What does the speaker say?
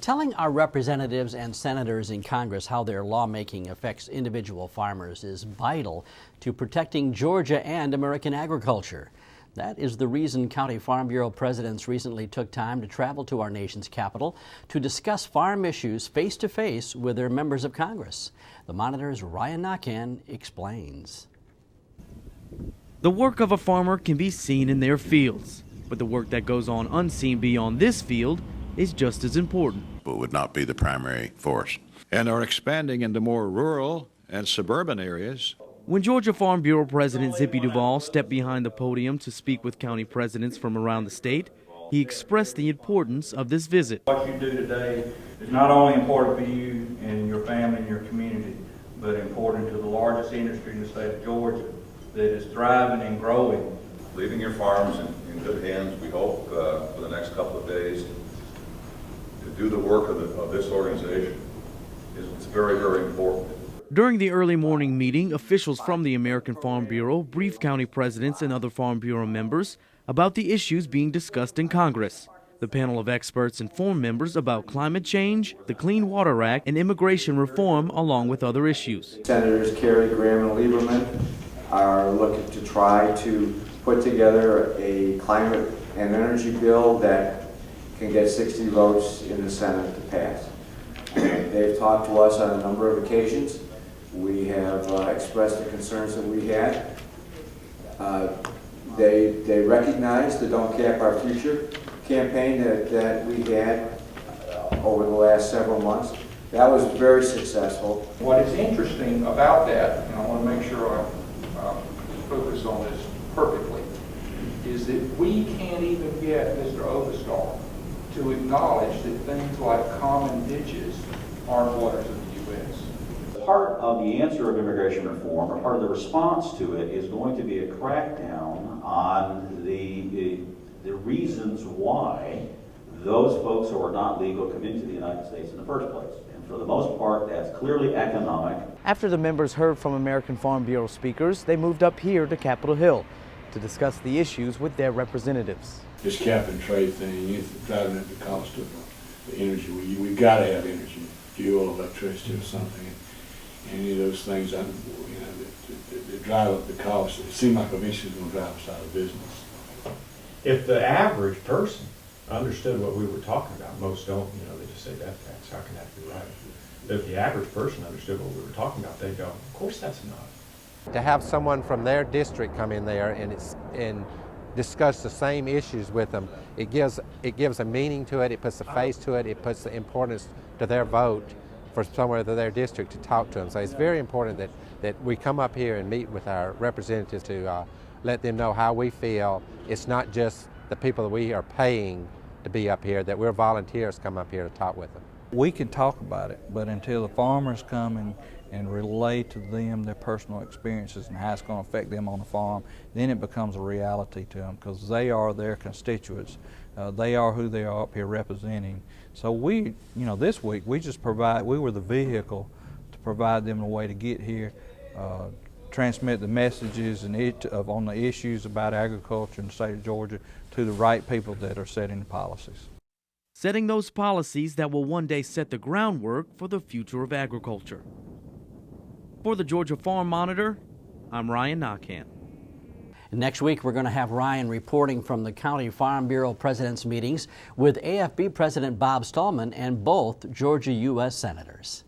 Telling our representatives and senators in Congress how their lawmaking affects individual farmers is vital to protecting Georgia and American agriculture. That is the reason County Farm Bureau presidents recently took time to travel to our nation's capital to discuss farm issues face-to-face with their members of Congress. The Monitor's Ryan Naquin explains. The work of a farmer can be seen in their fields, but the work that goes on unseen beyond this field is just as important. But would not be the primary force. And are expanding into more rural and suburban areas. When Georgia Farm Bureau President Zippy Duvall stepped behind the podium to speak with county presidents from around the state, he expressed the importance of this visit. What you do today is not only important for you and your family and your community, but important to the largest industry in the state of Georgia that is thriving and growing. Leaving your farms in good hands, we hope, for the next couple of days. To do the work of this organization is very, very important. During the early morning meeting, officials from the American Farm Bureau briefed county presidents and other Farm Bureau members about the issues being discussed in Congress. The panel of experts informed members about climate change, the Clean Water Act, and immigration reform, along with other issues. Senators Kerry, Graham, and Lieberman are looking to try to put together a climate and energy bill that can get 60 votes in the Senate to pass. They've talked to us on a number of occasions. We have expressed the concerns that we had. They recognize the Don't Cap Our Future campaign that we had over the last several months. That was very successful. What is interesting about that, and I want to make sure I focus on this perfectly, is that we can't even get Mr. Oberstar to acknowledge that things like common ditches aren't waters of the U.S. Part of the answer of immigration reform, or part of the response to it, is going to be a crackdown on the reasons why those folks who are not legal come into the United States in the first place. And for the most part, that's clearly economic. After the members heard from American Farm Bureau speakers, they moved up here to Capitol Hill to discuss the issues with their representatives. This cap and trade thing is driving up the cost of the energy. We've got to have energy, fuel, electricity, or something. And any of those things, that drive up the cost, it seems like eventually it's going to drive us out of business. If the average person understood what we were talking about, most don't, they just say death tax, how can that be right? But if the average person understood what we were talking about, they'd go, of course that's not. To have someone from their district come in there and discuss the same issues with them, it gives a meaning to it, it puts a face to it, it puts the importance to their vote for somewhere to their district to talk to them. So it's very important that we come up here and meet with our representatives to let them know how we feel. It's not just the people that we are paying to be up here, that we're volunteers come up here to talk with them. We can talk about it, but until the farmers come and relay to them their personal experiences and how it's going to affect them on the farm, then it becomes a reality to them, because they are their constituents. They are who they are up here representing. So we, this week we were the vehicle to provide them a way to get here, transmit the messages on the issues about agriculture in the state of Georgia to the right people that are setting the policies. Setting those policies that will one day set the groundwork for the future of agriculture. For the Georgia Farm Monitor, I'm Ryan Naquin. Next week, we're going to have Ryan reporting from the County Farm Bureau President's meetings with AFB President Bob Stallman and both Georgia U.S. Senators.